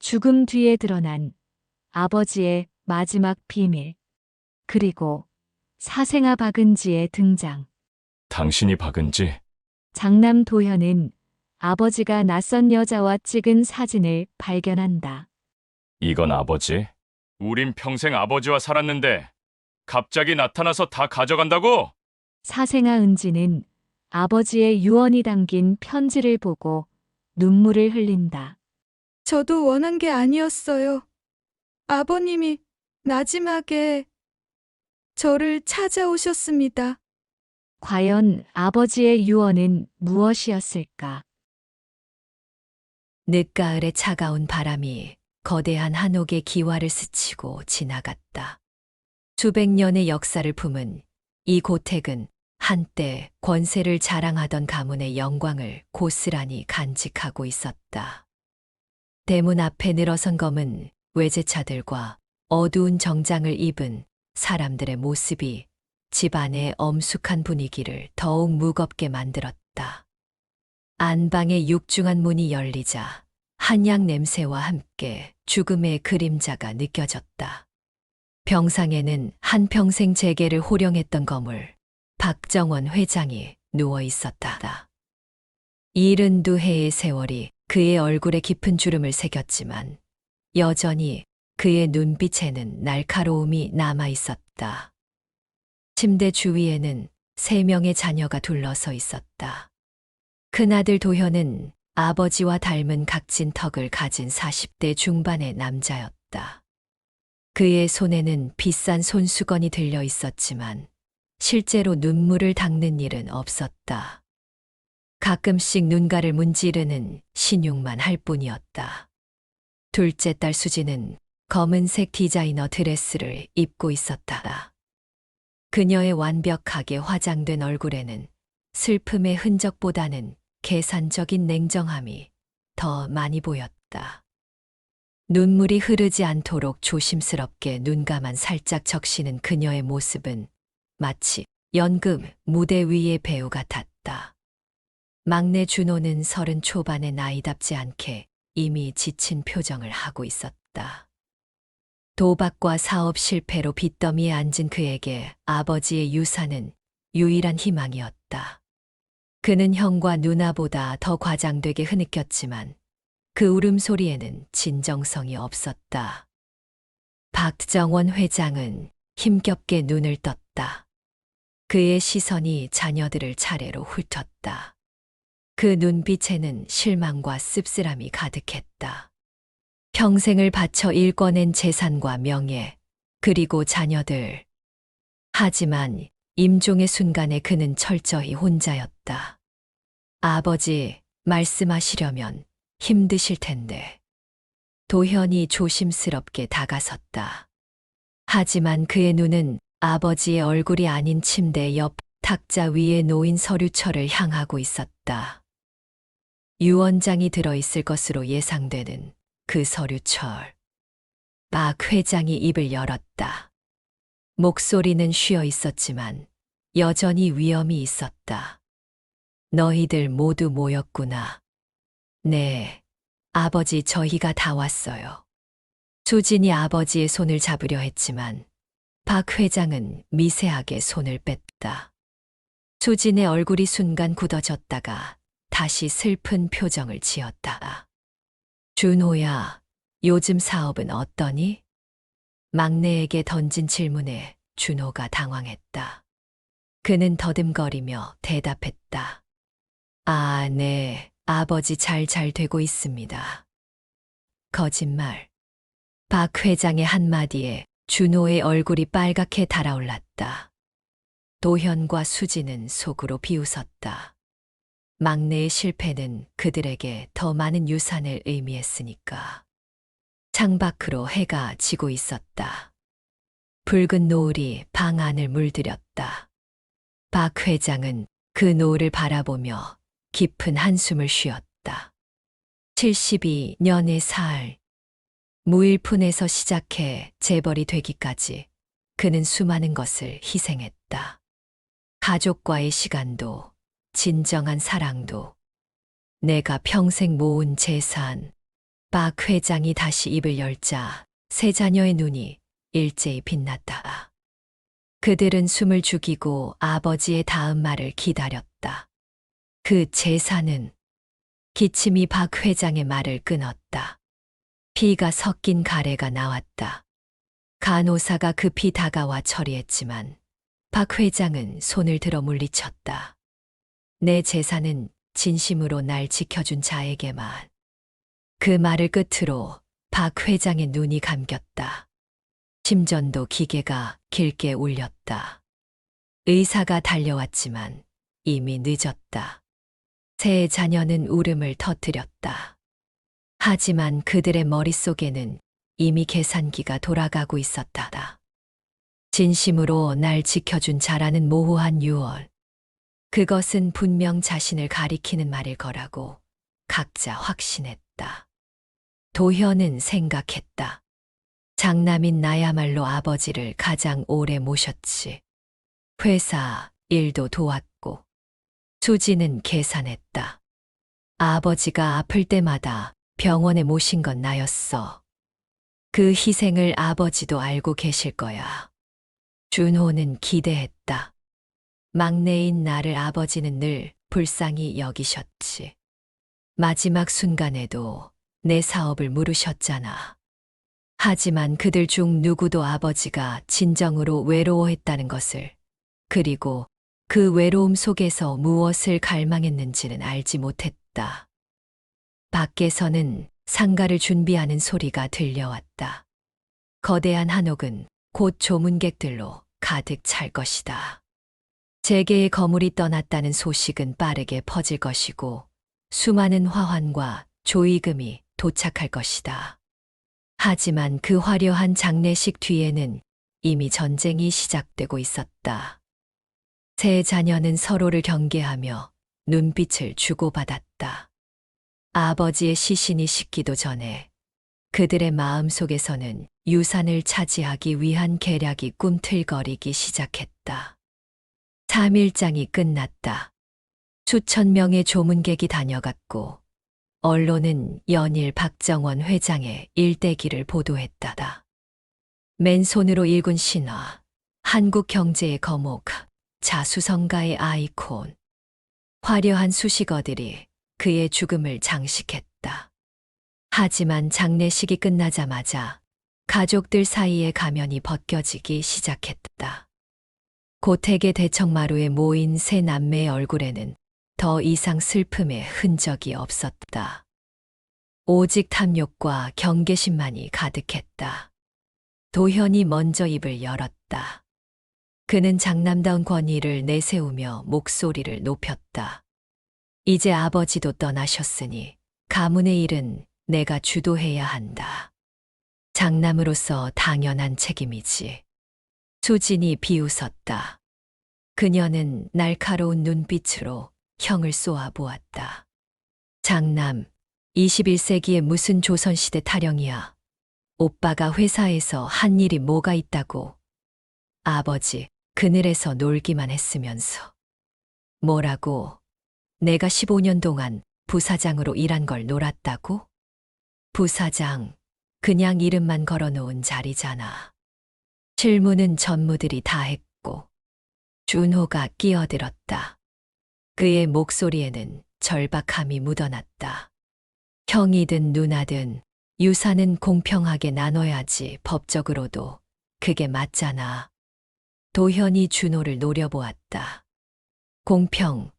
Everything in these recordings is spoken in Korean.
죽음 뒤에 드러난 아버지의 마지막 비밀, 그리고 사생아 박은지의 등장. 당신이 박은지? 장남 도현은 아버지가 낯선 여자와 찍은 사진을 발견한다. 이건 아버지? 우린 평생 아버지와 살았는데 갑자기 나타나서 다 가져간다고? 사생아 은지는 아버지의 유언이 담긴 편지를 보고 눈물을 흘린다. 저도 원한 게 아니었어요. 아버님이 마지막에 저를 찾아오셨습니다. 과연 아버지의 유언은 무엇이었을까? 늦가을의 차가운 바람이 거대한 한옥의 기와를 스치고 지나갔다. 수백 년의 역사를 품은 이 고택은 한때 권세를 자랑하던 가문의 영광을 고스란히 간직하고 있었다. 대문 앞에 늘어선 검은 외제차들과 어두운 정장을 입은 사람들의 모습이 집안의 엄숙한 분위기를 더욱 무겁게 만들었다. 안방의 육중한 문이 열리자 한약 냄새와 함께 죽음의 그림자가 느껴졌다. 병상에는 한평생 재계를 호령했던 거물 박정원 회장이 누워 있었다. 72해의 세월이 그의 얼굴에 깊은 주름을 새겼지만 여전히 그의 눈빛에는 날카로움이 남아 있었다. 침대 주위에는 3명의 자녀가 둘러서 있었다. 큰아들 도현은 아버지와 닮은 각진 턱을 가진 40대 중반의 남자였다. 그의 손에는 비싼 손수건이 들려 있었지만 실제로 눈물을 닦는 일은 없었다. 가끔씩 눈가를 문지르는 신용만 할 뿐이었다. 둘째 딸 수지는 검은색 디자이너 드레스를 입고 있었다. 그녀의 완벽하게 화장된 얼굴에는 슬픔의 흔적보다는 계산적인 냉정함이 더 많이 보였다. 눈물이 흐르지 않도록 조심스럽게 눈가만 살짝 적시는 그녀의 모습은 마치 연극 무대 위의 배우 같았다. 막내 준호는 30 초반의 나이답지 않게 이미 지친 표정을 하고 있었다. 도박과 사업 실패로 빚더미에 앉은 그에게 아버지의 유산은 유일한 희망이었다. 그는 형과 누나보다 더 과장되게 흐느꼈지만 그 울음소리에는 진정성이 없었다. 박정원 회장은 힘겹게 눈을 떴다. 그의 시선이 자녀들을 차례로 훑었다. 그 눈빛에는 실망과 씁쓸함이 가득했다. 평생을 바쳐 일궈낸 재산과 명예, 그리고 자녀들. 하지만 임종의 순간에 그는 철저히 혼자였다. 아버지, 말씀하시려면 힘드실 텐데. 도현이 조심스럽게 다가섰다. 하지만 그의 눈은 아버지의 얼굴이 아닌 침대 옆 탁자 위에 놓인 서류철을 향하고 있었다. 유언장이 들어있을 것으로 예상되는 그 서류철. 박 회장이 입을 열었다. 목소리는 쉬어 있었지만 여전히 위험이 있었다. 너희들 모두 모였구나. 네, 아버지 저희가 다 왔어요. 수진이 아버지의 손을 잡으려 했지만 박 회장은 미세하게 손을 뺐다. 수진의 얼굴이 순간 굳어졌다가 다시 슬픈 표정을 지었다. 준호야, 요즘 사업은 어떠니? 막내에게 던진 질문에 준호가 당황했다. 그는 더듬거리며 대답했다. 아, 네, 아버지 잘 되고 있습니다. 거짓말. 박 회장의 한마디에 준호의 얼굴이 빨갛게 달아올랐다. 도현과 수지는 속으로 비웃었다. 막내의 실패는 그들에게 더 많은 유산을 의미했으니까. 창밖으로 해가 지고 있었다. 붉은 노을이 방 안을 물들였다. 박 회장은 그 노을을 바라보며 깊은 한숨을 쉬었다. 72년의 사흘. 무일푼에서 시작해 재벌이 되기까지 그는 수많은 것을 희생했다. 가족과의 시간도, 진정한 사랑도, 내가 평생 모은 재산, 박 회장이 다시 입을 열자 세 자녀의 눈이 일제히 빛났다. 그들은 숨을 죽이고 아버지의 다음 말을 기다렸다. 그 재산은 기침이 박 회장의 말을 끊었다. 피가 섞인 가래가 나왔다. 간호사가 급히 다가와 처리했지만 박 회장은 손을 들어 물리쳤다. 내 재산은 진심으로 날 지켜준 자에게만. 그 말을 끝으로 박 회장의 눈이 감겼다. 심전도 기계가 길게 울렸다. 의사가 달려왔지만 이미 늦었다. 세 자녀는 울음을 터뜨렸다. 하지만 그들의 머릿속에는 이미 계산기가 돌아가고 있었다. 진심으로 날 지켜준 자라는 모호한 유언. 그것은 분명 자신을 가리키는 말일 거라고 각자 확신했다. 도현은 생각했다. 장남인 나야말로 아버지를 가장 오래 모셨지. 회사 일도 도왔고. 수지는 계산했다. 아버지가 아플 때마다 병원에 모신 건 나였어. 그 희생을 아버지도 알고 계실 거야. 준호는 기대했다. 막내인 나를 아버지는 늘 불쌍히 여기셨지. 마지막 순간에도 내 사업을 물으셨잖아. 하지만 그들 중 누구도 아버지가 진정으로 외로워했다는 것을, 그리고 그 외로움 속에서 무엇을 갈망했는지는 알지 못했다. 밖에서는 상가를 준비하는 소리가 들려왔다. 거대한 한옥은 곧 조문객들로 가득 찰 것이다. 재계의 거물이 떠났다는 소식은 빠르게 퍼질 것이고 수많은 화환과 조의금이 도착할 것이다. 하지만 그 화려한 장례식 뒤에는 이미 전쟁이 시작되고 있었다. 세 자녀는 서로를 경계하며 눈빛을 주고받았다. 아버지의 시신이 식기도 전에 그들의 마음 속에서는 유산을 차지하기 위한 계략이 꿈틀거리기 시작했다. 3일장이 끝났다. 수천 명의 조문객이 다녀갔고 언론은 연일 박정원 회장의 일대기를 보도했다. 맨손으로 읽은 신화, 한국 경제의 거목, 자수성가의 아이콘. 화려한 수식어들이 그의 죽음을 장식했다. 하지만 장례식이 끝나자마자 가족들 사이의 가면이 벗겨지기 시작했다. 고택의 대청마루에 모인 세 남매의 얼굴에는 더 이상 슬픔의 흔적이 없었다. 오직 탐욕과 경계심만이 가득했다. 도현이 먼저 입을 열었다. 그는 장남다운 권위를 내세우며 목소리를 높였다. 이제 아버지도 떠나셨으니 가문의 일은 내가 주도해야 한다. 장남으로서 당연한 책임이지. 수진이 비웃었다. 그녀는 날카로운 눈빛으로 형을 쏘아 보았다. 장남, 21세기에 무슨 조선시대 타령이야. 오빠가 회사에서 한 일이 뭐가 있다고. 아버지, 그늘에서 놀기만 했으면서. 뭐라고? 내가 15년 동안 부사장으로 일한 걸 놀았다고? 부사장, 그냥 이름만 걸어놓은 자리잖아. 실무는 전무들이 다 했고. 준호가 끼어들었다. 그의 목소리에는 절박함이 묻어났다. 형이든 누나든 유산은 공평하게 나눠야지. 법적으로도 그게 맞잖아. 도현이 준호를 노려보았다. 공평.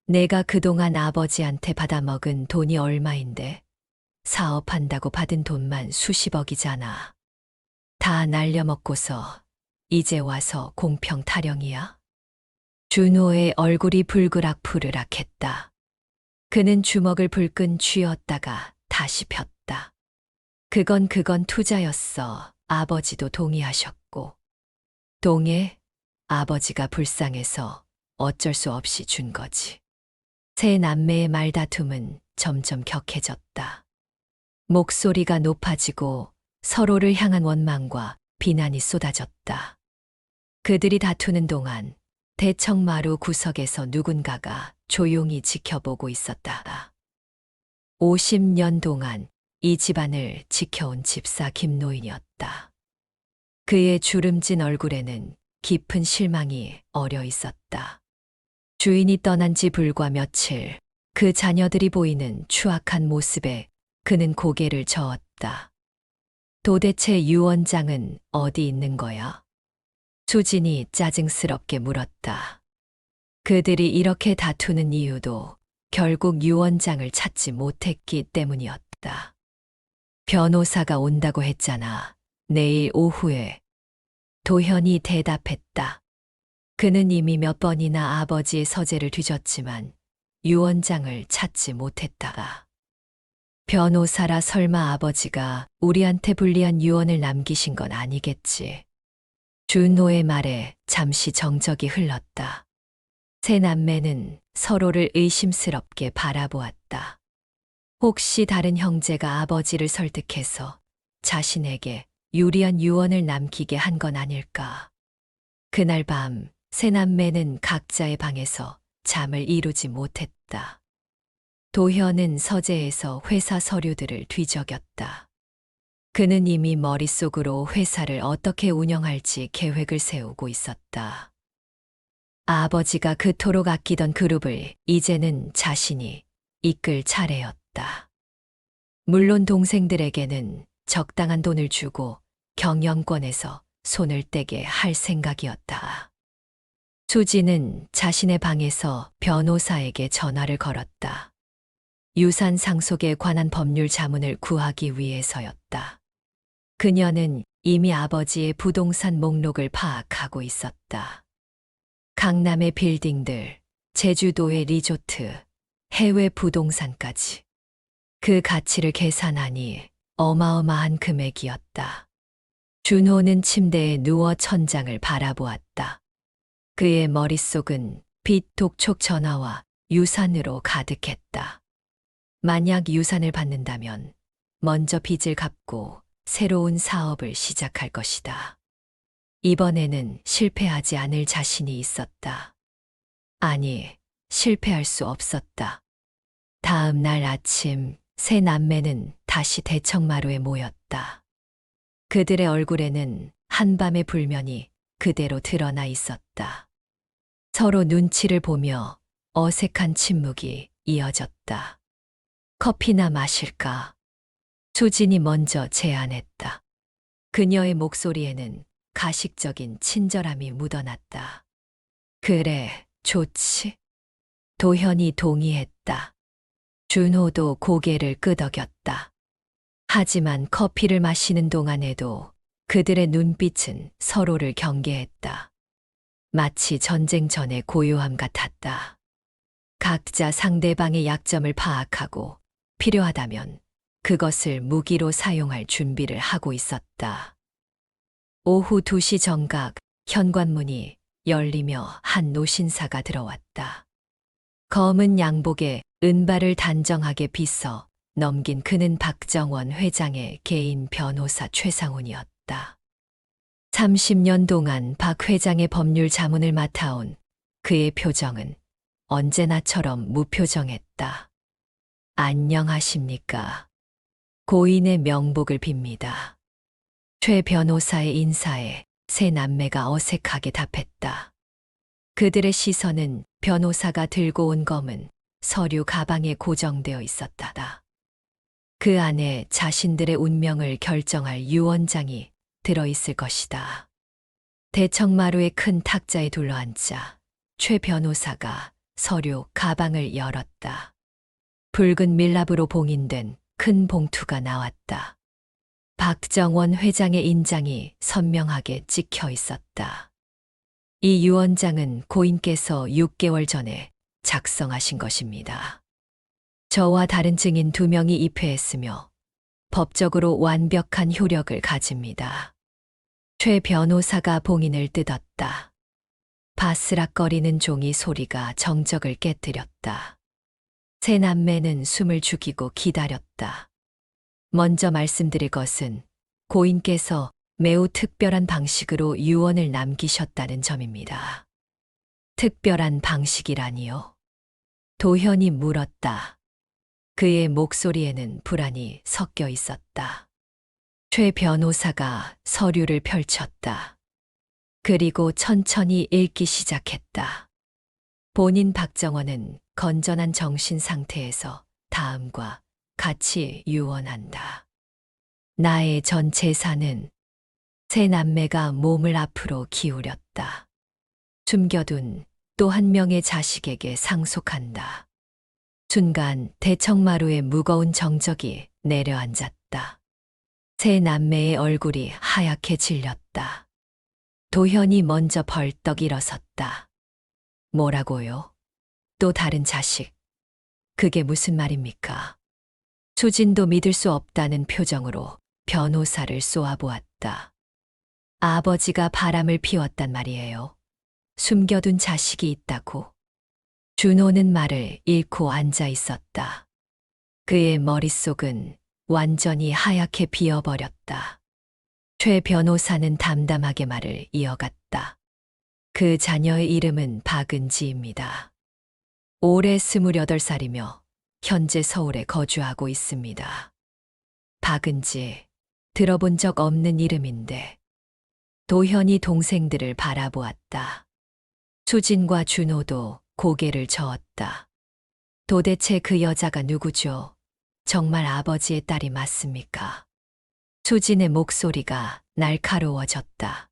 내가 그동안 아버지한테 받아먹은 돈이 얼마인데 사업한다고 받은 돈만 수십억이잖아. 다 날려먹고서 이제 와서 공평 타령이야? 준호의 얼굴이 불그락푸르락했다. 그는 주먹을 불끈 쥐었다가 다시 폈다. 그건 투자였어. 아버지도 동의하셨고. 동해? 아버지가 불쌍해서 어쩔 수 없이 준 거지. 세 남매의 말다툼은 점점 격해졌다. 목소리가 높아지고 서로를 향한 원망과 비난이 쏟아졌다. 그들이 다투는 동안 대청마루 구석에서 누군가가 조용히 지켜보고 있었다. 50년 동안 이 집안을 지켜온 집사 김노인이었다. 그의 주름진 얼굴에는 깊은 실망이 어려 있었다. 주인이 떠난 지 불과 며칠, 그 자녀들이 보이는 추악한 모습에 그는 고개를 저었다. 도대체 유 원장은 어디 있는 거야? 수진이 짜증스럽게 물었다. 그들이 이렇게 다투는 이유도 결국 유 원장을 찾지 못했기 때문이었다. 변호사가 온다고 했잖아. 내일 오후에. 도현이 대답했다. 그는 이미 몇 번이나 아버지의 서재를 뒤졌지만 유 원장을 찾지 못했다. 변호사라 설마 아버지가 우리한테 불리한 유언을 남기신 건 아니겠지. 준호의 말에 잠시 정적이 흘렀다. 세 남매는 서로를 의심스럽게 바라보았다. 혹시 다른 형제가 아버지를 설득해서 자신에게 유리한 유언을 남기게 한 건 아닐까. 그날 밤 세 남매는 각자의 방에서 잠을 이루지 못했다. 도현은 서재에서 회사 서류들을 뒤적였다. 그는 이미 머릿속으로 회사를 어떻게 운영할지 계획을 세우고 있었다. 아버지가 그토록 아끼던 그룹을 이제는 자신이 이끌 차례였다. 물론 동생들에게는 적당한 돈을 주고 경영권에서 손을 떼게 할 생각이었다. 수지는 자신의 방에서 변호사에게 전화를 걸었다. 유산 상속에 관한 법률 자문을 구하기 위해서였다. 그녀는 이미 아버지의 부동산 목록을 파악하고 있었다. 강남의 빌딩들, 제주도의 리조트, 해외 부동산까지. 그 가치를 계산하니 어마어마한 금액이었다. 준호는 침대에 누워 천장을 바라보았다. 그의 머릿속은 빚 독촉 전화와 유산으로 가득했다. 만약 유산을 받는다면 먼저 빚을 갚고 새로운 사업을 시작할 것이다. 이번에는 실패하지 않을 자신이 있었다. 아니, 실패할 수 없었다. 다음 날 아침 세 남매는 다시 대청마루에 모였다. 그들의 얼굴에는 한밤의 불면이 그대로 드러나 있었다. 서로 눈치를 보며 어색한 침묵이 이어졌다. 커피나 마실까? 수진이 먼저 제안했다. 그녀의 목소리에는 가식적인 친절함이 묻어났다. 그래, 좋지. 도현이 동의했다. 준호도 고개를 끄덕였다. 하지만 커피를 마시는 동안에도 그들의 눈빛은 서로를 경계했다. 마치 전쟁 전의 고요함 같았다. 각자 상대방의 약점을 파악하고 필요하다면 그것을 무기로 사용할 준비를 하고 있었다. 오후 2시 정각 현관문이 열리며 한 노신사가 들어왔다. 검은 양복에 은발을 단정하게 빗어 넘긴 그는 박정원 회장의 개인 변호사 최상훈이었다. 30년 동안 박 회장의 법률 자문을 맡아온 그의 표정은 언제나처럼 무표정했다. 안녕하십니까. 고인의 명복을 빕니다. 최 변호사의 인사에 세 남매가 어색하게 답했다. 그들의 시선은 변호사가 들고 온 검은 서류 가방에 고정되어 있었다. 그 안에 자신들의 운명을 결정할 유언장이 들어있을 것이다. 대청마루의 큰 탁자에 둘러앉자 최 변호사가 서류 가방을 열었다. 붉은 밀랍으로 봉인된 큰 봉투가 나왔다. 박정원 회장의 인장이 선명하게 찍혀 있었다. 이 유언장은 고인께서 6개월 전에 작성하신 것입니다. 저와 다른 증인 2명이 입회했으며 법적으로 완벽한 효력을 가집니다. 최 변호사가 봉인을 뜯었다. 바스락거리는 종이 소리가 정적을 깨뜨렸다. 세 남매는 숨을 죽이고 기다렸다. 먼저 말씀드릴 것은 고인께서 매우 특별한 방식으로 유언을 남기셨다는 점입니다. 특별한 방식이라니요? 도현이 물었다. 그의 목소리에는 불안이 섞여 있었다. 최 변호사가 서류를 펼쳤다. 그리고 천천히 읽기 시작했다. 본인 박정원은 건전한 정신 상태에서 다음과 같이 유언한다. 나의 전 재산은 세 남매가 몸을 앞으로 기울였다. 숨겨둔 또 한 명의 자식에게 상속한다. 순간 대청마루에 무거운 정적이 내려앉았다. 세 남매의 얼굴이 하얗게 질렸다. 도현이 먼저 벌떡 일어섰다. 뭐라고요? 또 다른 자식. 그게 무슨 말입니까? 수진도 믿을 수 없다는 표정으로 변호사를 쏘아보았다. 아버지가 바람을 피웠단 말이에요. 숨겨둔 자식이 있다고. 준호는 말을 잃고 앉아 있었다. 그의 머릿속은 완전히 하얗게 비어버렸다. 최 변호사는 담담하게 말을 이어갔다. 그 자녀의 이름은 박은지입니다. 올해 28살이며 현재 서울에 거주하고 있습니다. 박은지, 들어본 적 없는 이름인데. 도현이 동생들을 바라보았다. 수진과 준호도 고개를 저었다. 도대체 그 여자가 누구죠? 정말 아버지의 딸이 맞습니까? 수진의 목소리가 날카로워졌다.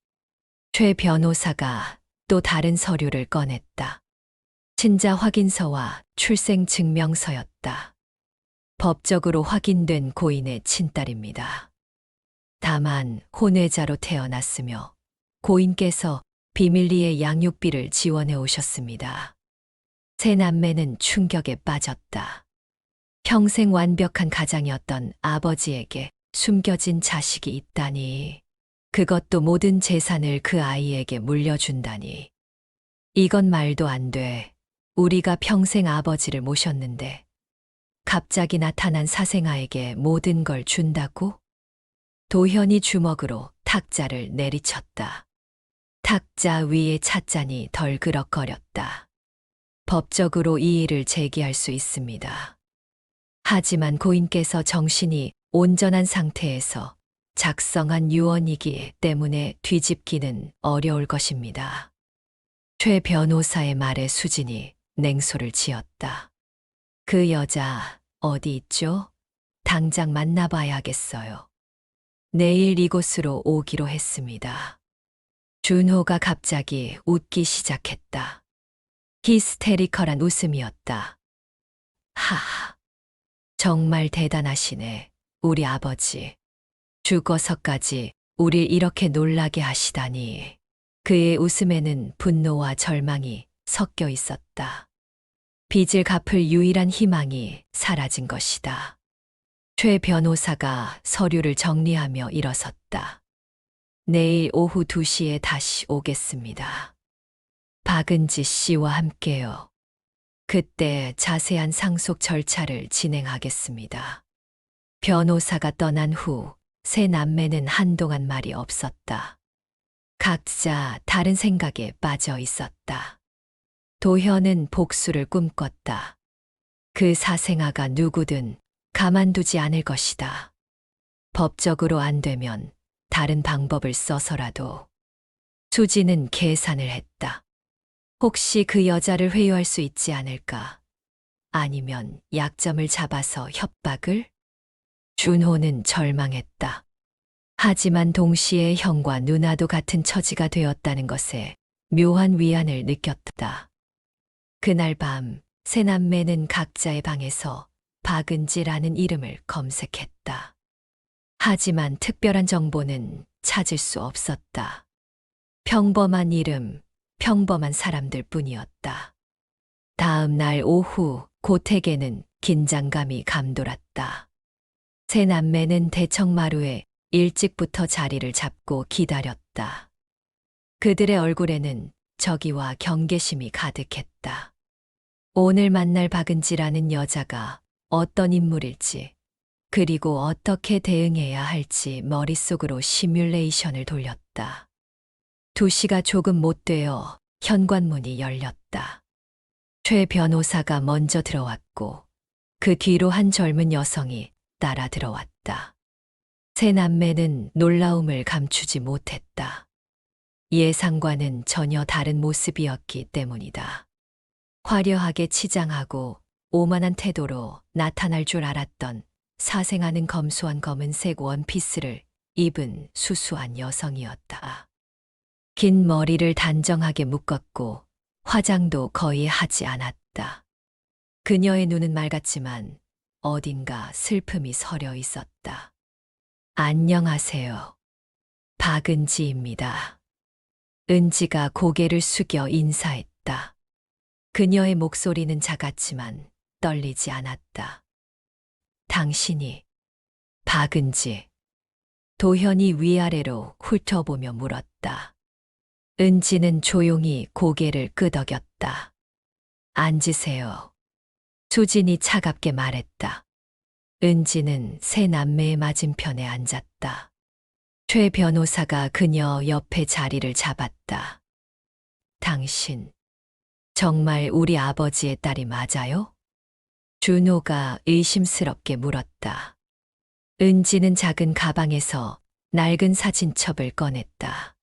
최 변호사가 또 다른 서류를 꺼냈다. 친자 확인서와 출생 증명서였다. 법적으로 확인된 고인의 친딸입니다. 다만 혼외자로 태어났으며 고인께서 비밀리에 양육비를 지원해 오셨습니다. 세 남매는 충격에 빠졌다. 평생 완벽한 가장이었던 아버지에게 숨겨진 자식이 있다니, 그것도 모든 재산을 그 아이에게 물려준다니. 이건 말도 안 돼. 우리가 평생 아버지를 모셨는데 갑자기 나타난 사생아에게 모든 걸 준다고? 도현이 주먹으로 탁자를 내리쳤다. 탁자 위에 찻잔이 덜그럭거렸다. 법적으로 이 일을 제기할 수 있습니다. 하지만 고인께서 정신이 온전한 상태에서 작성한 유언이기 때문에 뒤집기는 어려울 것입니다. 최 변호사의 말에 수진이 냉소를 지었다. 그 여자 어디 있죠? 당장 만나봐야겠어요. 내일 이곳으로 오기로 했습니다. 준호가 갑자기 웃기 시작했다. 히스테리컬한 웃음이었다. 하하, 정말 대단하시네, 우리 아버지. 죽어서까지 우릴 이렇게 놀라게 하시다니. 그의 웃음에는 분노와 절망이 섞여 있었다. 빚을 갚을 유일한 희망이 사라진 것이다. 최 변호사가 서류를 정리하며 일어섰다. 내일 오후 2시에 다시 오겠습니다. 박은지 씨와 함께요. 그때 자세한 상속 절차를 진행하겠습니다. 변호사가 떠난 후 세 남매는 한동안 말이 없었다. 각자 다른 생각에 빠져 있었다. 도현은 복수를 꿈꿨다. 그 사생아가 누구든 가만두지 않을 것이다. 법적으로 안 되면 다른 방법을 써서라도. 수지는 계산을 했다. 혹시 그 여자를 회유할 수 있지 않을까? 아니면 약점을 잡아서 협박을? 준호는 절망했다. 하지만 동시에 형과 누나도 같은 처지가 되었다는 것에 묘한 위안을 느꼈다. 그날 밤 세 남매는 각자의 방에서 박은지라는 이름을 검색했다. 하지만 특별한 정보는 찾을 수 없었다. 평범한 이름, 평범한 사람들 뿐이었다. 다음 날 오후 고택에는 긴장감이 감돌았다. 세 남매는 대청마루에 일찍부터 자리를 잡고 기다렸다. 그들의 얼굴에는 적의와 경계심이 가득했다. 오늘 만날 박은지라는 여자가 어떤 인물일지, 그리고 어떻게 대응해야 할지 머릿속으로 시뮬레이션을 돌렸다. 2시가 조금 못 되어 현관문이 열렸다. 최 변호사가 먼저 들어왔고 그 뒤로 한 젊은 여성이 따라 들어왔다. 세 남매는 놀라움을 감추지 못했다. 예상과는 전혀 다른 모습이었기 때문이다. 화려하게 치장하고 오만한 태도로 나타날 줄 알았던 사생아는 검소한 검은색 원피스를 입은 수수한 여성이었다. 긴 머리를 단정하게 묶었고 화장도 거의 하지 않았다. 그녀의 눈은 맑았지만 어딘가 슬픔이 서려 있었다. 안녕하세요. 박은지입니다. 은지가 고개를 숙여 인사했다. 그녀의 목소리는 작았지만 떨리지 않았다. 당신이 박은지. 도현이 위아래로 훑어보며 물었다. 은지는 조용히 고개를 끄덕였다. 앉으세요. 수진이 차갑게 말했다. 은지는 세 남매의 맞은편에 앉았다. 최 변호사가 그녀 옆에 자리를 잡았다. 당신, 정말 우리 아버지의 딸이 맞아요? 준호가 의심스럽게 물었다. 은지는 작은 가방에서 낡은 사진첩을 꺼냈다.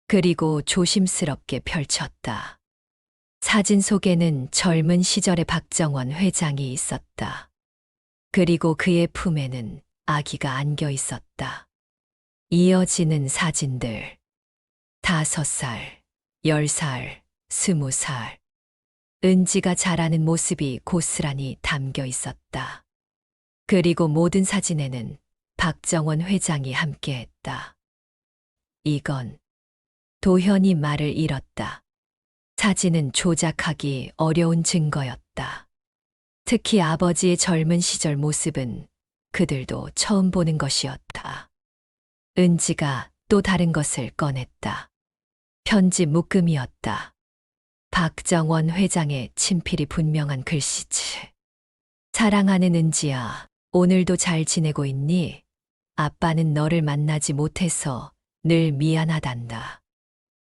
그리고 조심스럽게 펼쳤다. 사진 속에는 젊은 시절의 박정원 회장이 있었다. 그리고 그의 품에는 아기가 안겨 있었다. 이어지는 사진들. 5살, 10살, 20살. 은지가 자라는 모습이 고스란히 담겨 있었다. 그리고 모든 사진에는 박정원 회장이 함께했다. 이건 도현이 말을 잃었다. 사진은 조작하기 어려운 증거였다. 특히 아버지의 젊은 시절 모습은 그들도 처음 보는 것이었다. 은지가 또 다른 것을 꺼냈다. 편지 묶음이었다. 박정원 회장의 친필이 분명한 글씨체. 사랑하는 은지야, 오늘도 잘 지내고 있니? 아빠는 너를 만나지 못해서 늘 미안하단다.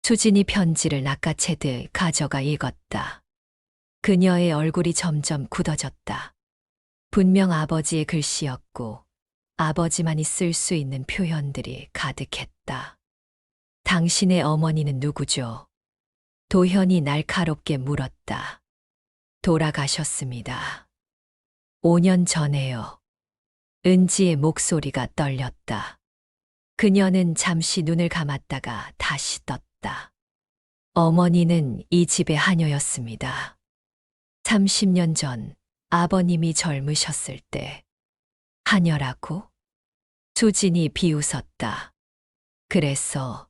수진이 편지를 낚아채듯 가져가 읽었다. 그녀의 얼굴이 점점 굳어졌다. 분명 아버지의 글씨였고 아버지만이 쓸 수 있는 표현들이 가득했다. 당신의 어머니는 누구죠? 도현이 날카롭게 물었다. 돌아가셨습니다. 5년 전에요. 은지의 목소리가 떨렸다. 그녀는 잠시 눈을 감았다가 다시 떴다. 어머니는 이 집의 하녀였습니다. 30년 전 아버님이 젊으셨을 때. 하녀라고? 수진이 비웃었다. 그래서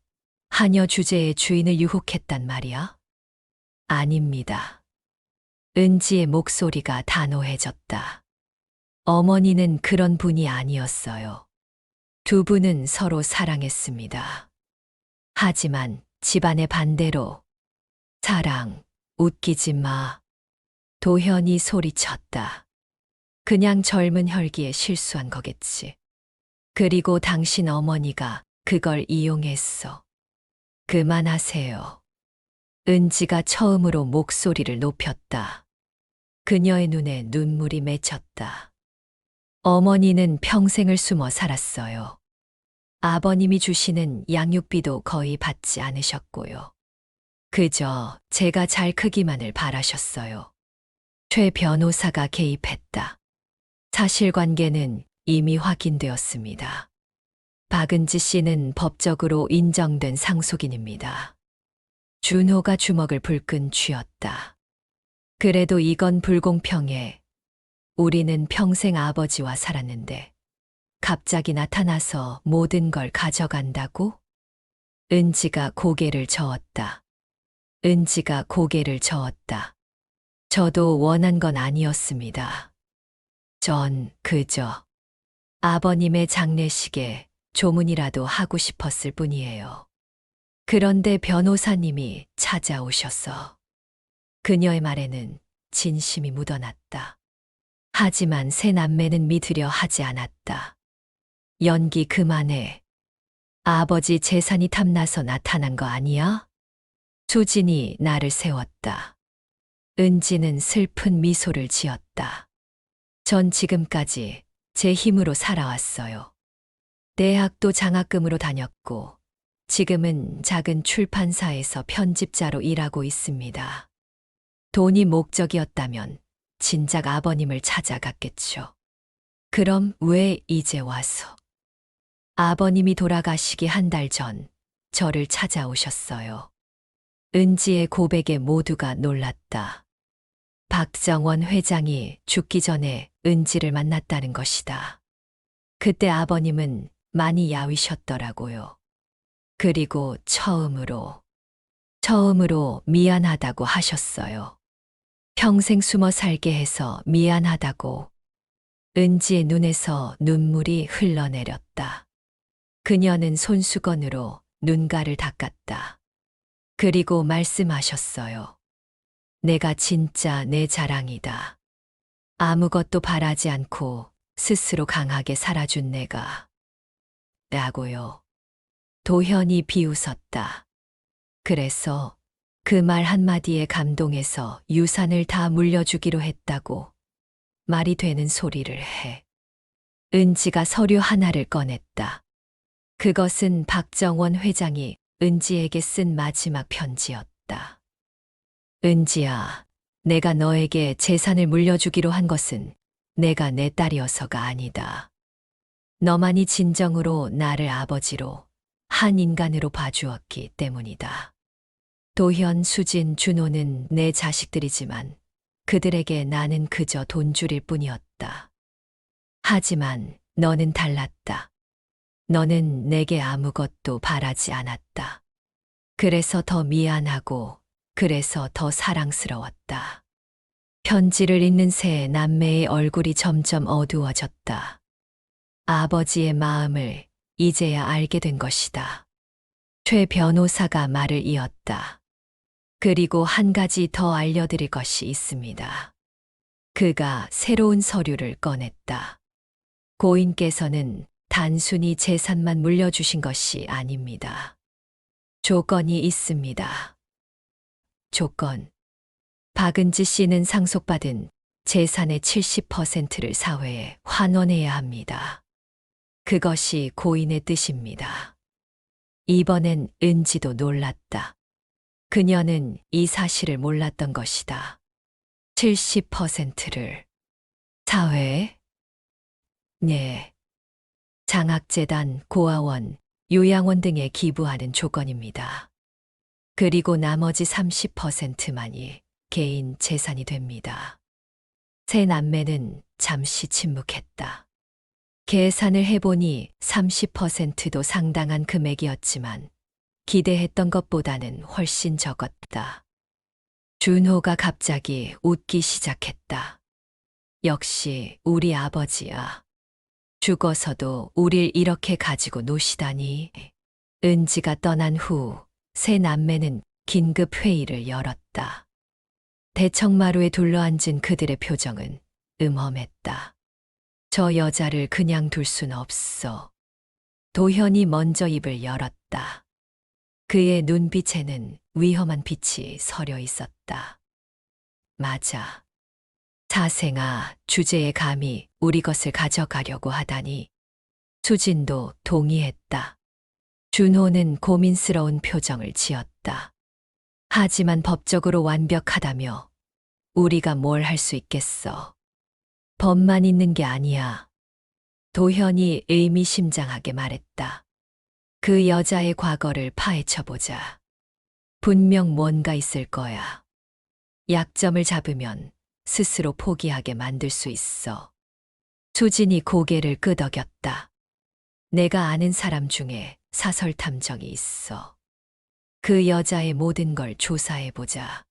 하녀 주제의 주인을 유혹했단 말이야? 아닙니다. 은지의 목소리가 단호해졌다. 어머니는 그런 분이 아니었어요. 두 분은 서로 사랑했습니다. 하지만 집안의 반대로. 사랑, 웃기지 마. 도현이 소리쳤다. 그냥 젊은 혈기에 실수한 거겠지. 그리고 당신 어머니가 그걸 이용했어. 그만하세요. 은지가 처음으로 목소리를 높였다. 그녀의 눈에 눈물이 맺혔다. 어머니는 평생을 숨어 살았어요. 아버님이 주시는 양육비도 거의 받지 않으셨고요. 그저 제가 잘 크기만을 바라셨어요. 최 변호사가 개입했다. 사실관계는 이미 확인되었습니다. 박은지 씨는 법적으로 인정된 상속인입니다. 준호가 주먹을 불끈 쥐었다. 그래도 이건 불공평해. 우리는 평생 아버지와 살았는데 갑자기 나타나서 모든 걸 가져간다고? 은지가 고개를 저었다. 은지가 고개를 저었다. 저도 원한 건 아니었습니다. 전 그저 아버님의 장례식에 조문이라도 하고 싶었을 뿐이에요. 그런데 변호사님이 찾아오셔서 그녀의 말에는 진심이 묻어났다. 하지만 세 남매는 믿으려 하지 않았다. 연기 그만해. 아버지 재산이 탐나서 나타난 거 아니야? 수진이 나를 세웠다. 은지는 슬픈 미소를 지었다. 전 지금까지 제 힘으로 살아왔어요. 대학도 장학금으로 다녔고, 지금은 작은 출판사에서 편집자로 일하고 있습니다. 돈이 목적이었다면 진작 아버님을 찾아갔겠죠. 그럼 왜 이제 와서? 아버님이 돌아가시기 한 달 전 저를 찾아오셨어요. 은지의 고백에 모두가 놀랐다. 박정원 회장이 죽기 전에 은지를 만났다는 것이다. 그때 아버님은 많이 야위셨더라고요. 그리고 처음으로 미안하다고 하셨어요. 평생 숨어 살게 해서 미안하다고. 은지의 눈에서 눈물이 흘러내렸다. 그녀는 손수건으로 눈가를 닦았다. 그리고 말씀하셨어요. 내가 진짜 내 자랑이다. 아무것도 바라지 않고 스스로 강하게 살아준 내가. 라고요. 도현이 비웃었다. 그래서 그 말 한마디에 감동해서 유산을 다 물려주기로 했다고 말이 되는 소리를 해. 은지가 서류 하나를 꺼냈다. 그것은 박정원 회장이 은지에게 쓴 마지막 편지였다. 은지야, 내가 너에게 재산을 물려주기로 한 것은 내가 내 딸이어서가 아니다. 너만이 진정으로 나를 아버지로, 한 인간으로 봐주었기 때문이다. 도현, 수진, 준호는 내 자식들이지만 그들에게 나는 그저 돈줄일 뿐이었다. 하지만 너는 달랐다. 너는 내게 아무것도 바라지 않았다. 그래서 더 미안하고 그래서 더 사랑스러웠다. 편지를 읽는 새 남매의 얼굴이 점점 어두워졌다. 아버지의 마음을 이제야 알게 된 것이다. 최 변호사가 말을 이었다. 그리고 한 가지 더 알려드릴 것이 있습니다. 그가 새로운 서류를 꺼냈다. 고인께서는 단순히 재산만 물려주신 것이 아닙니다. 조건이 있습니다. 조건. 박은지 씨는 상속받은 재산의 70%를 사회에 환원해야 합니다. 그것이 고인의 뜻입니다. 이번엔 은지도 놀랐다. 그녀는 이 사실을 몰랐던 것이다. 70%를 사회에? 네. 장학재단, 고아원, 요양원 등에 기부하는 조건입니다. 그리고 나머지 30%만이 개인 재산이 됩니다. 세 남매는 잠시 침묵했다. 계산을 해보니 30%도 상당한 금액이었지만 기대했던 것보다는 훨씬 적었다. 준호가 갑자기 웃기 시작했다. 역시 우리 아버지야. 죽어서도 우릴 이렇게 가지고 노시다니. 은지가 떠난 후 세 남매는 긴급 회의를 열었다. 대청마루에 둘러앉은 그들의 표정은 음험했다. 저 여자를 그냥 둘 순 없어. 도현이 먼저 입을 열었다. 그의 눈빛에는 위험한 빛이 서려 있었다. 맞아. 사생아, 주제에 감히 우리 것을 가져가려고 하다니. 수진도 동의했다. 준호는 고민스러운 표정을 지었다. 하지만 법적으로 완벽하다며 우리가 뭘 할 수 있겠어. 법만 있는 게 아니야. 도현이 의미심장하게 말했다. 그 여자의 과거를 파헤쳐보자. 분명 뭔가 있을 거야. 약점을 잡으면 스스로 포기하게 만들 수 있어. 수진이 고개를 끄덕였다. 내가 아는 사람 중에 사설 탐정이 있어. 그 여자의 모든 걸 조사해보자.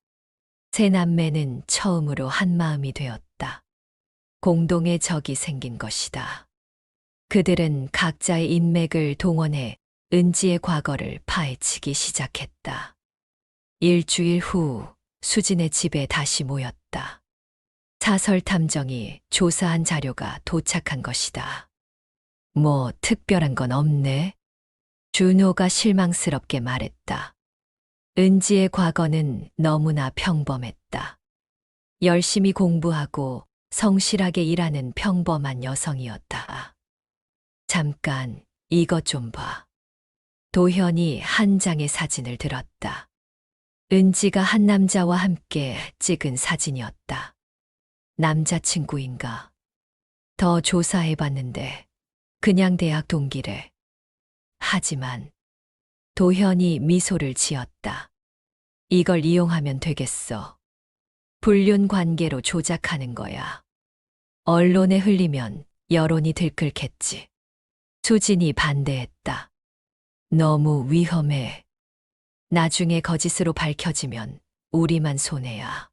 세 남매는 처음으로 한마음이 되었다. 공동의 적이 생긴 것이다. 그들은 각자의 인맥을 동원해 은지의 과거를 파헤치기 시작했다. 일주일 후 수진의 집에 다시 모였다. 사설 탐정이 조사한 자료가 도착한 것이다. 뭐 특별한 건 없네. 준호가 실망스럽게 말했다. 은지의 과거는 너무나 평범했다. 열심히 공부하고 성실하게 일하는 평범한 여성이었다. 잠깐, 이것 좀 봐. 도현이 한 장의 사진을 들었다. 은지가 한 남자와 함께 찍은 사진이었다. 남자친구인가? 더 조사해봤는데 그냥 대학 동기래. 하지만 도현이 미소를 지었다. 이걸 이용하면 되겠어. 불륜 관계로 조작하는 거야. 언론에 흘리면 여론이 들끓겠지. 수진이 반대했다. 너무 위험해. 나중에 거짓으로 밝혀지면 우리만 손해야.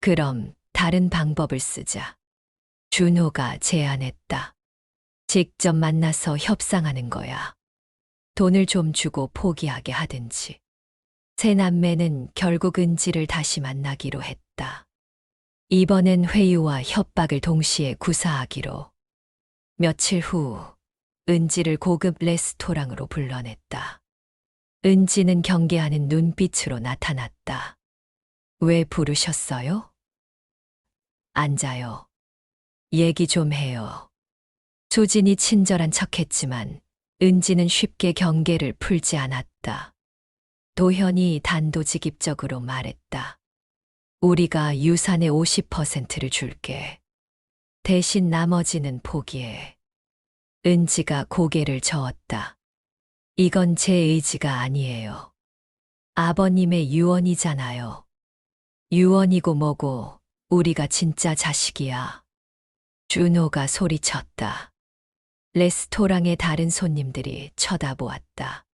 그럼 다른 방법을 쓰자. 준호가 제안했다. 직접 만나서 협상하는 거야. 돈을 좀 주고 포기하게 하든지. 세 남매는 결국 은지를 다시 만나기로 했다. 이번엔 회유와 협박을 동시에 구사하기로. 며칠 후 은지를 고급 레스토랑으로 불러냈다. 은지는 경계하는 눈빛으로 나타났다. 왜 부르셨어요? 앉아요. 얘기 좀 해요. 수진이 친절한 척했지만 은지는 쉽게 경계를 풀지 않았다. 도현이 단도직입적으로 말했다. 우리가 유산의 50%를 줄게. 대신 나머지는 포기해. 은지가 고개를 저었다. 이건 제 의지가 아니에요. 아버님의 유언이잖아요. 유언이고 뭐고 우리가 진짜 자식이야. 준호가 소리쳤다. 레스토랑의 다른 손님들이 쳐다보았다.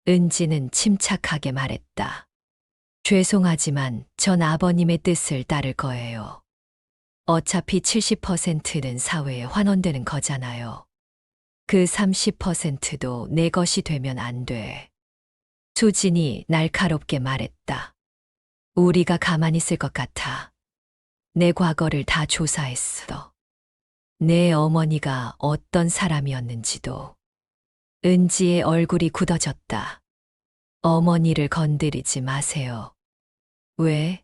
은지는 침착하게 말했다. 죄송하지만 전 아버님의 뜻을 따를 거예요. 어차피 70%는 사회에 환원되는 거잖아요. 그 30%도 내 것이 되면 안 돼. 수진이 날카롭게 말했다. 우리가 가만히 있을 것 같아. 내 과거를 다 조사했어. 내 어머니가 어떤 사람이었는지도. 은지의 얼굴이 굳어졌다. 어머니를 건드리지 마세요. 왜?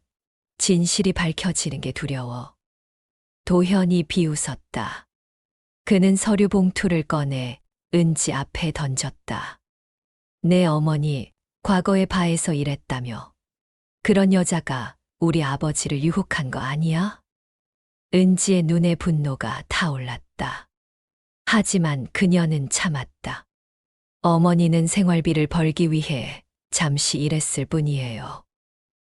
진실이 밝혀지는 게 두려워. 도현이 비웃었다. 그는 서류 봉투를 꺼내 은지 앞에 던졌다. 내 어머니 과거에 바에서 일했다며. 그런 여자가 우리 아버지를 유혹한 거 아니야? 은지의 눈에 분노가 타올랐다. 하지만 그녀는 참았다. 어머니는 생활비를 벌기 위해 잠시 일했을 뿐이에요.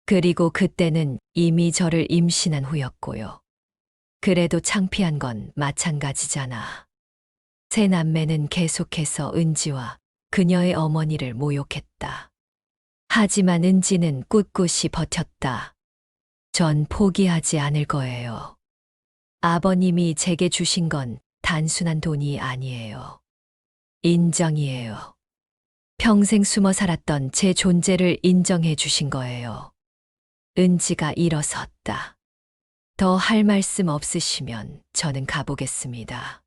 그리고 그때는 이미 저를 임신한 후였고요. 그래도 창피한 건 마찬가지잖아. 세 남매는 계속해서 은지와 그녀의 어머니를 모욕했다. 하지만 은지는 꿋꿋이 버텼다. 전 포기하지 않을 거예요. 아버님이 제게 주신 건 단순한 돈이 아니에요. 인정이에요. 평생 숨어 살았던 제 존재를 인정해 주신 거예요. 은지가 일어섰다. 더 할 말씀 없으시면 저는 가보겠습니다.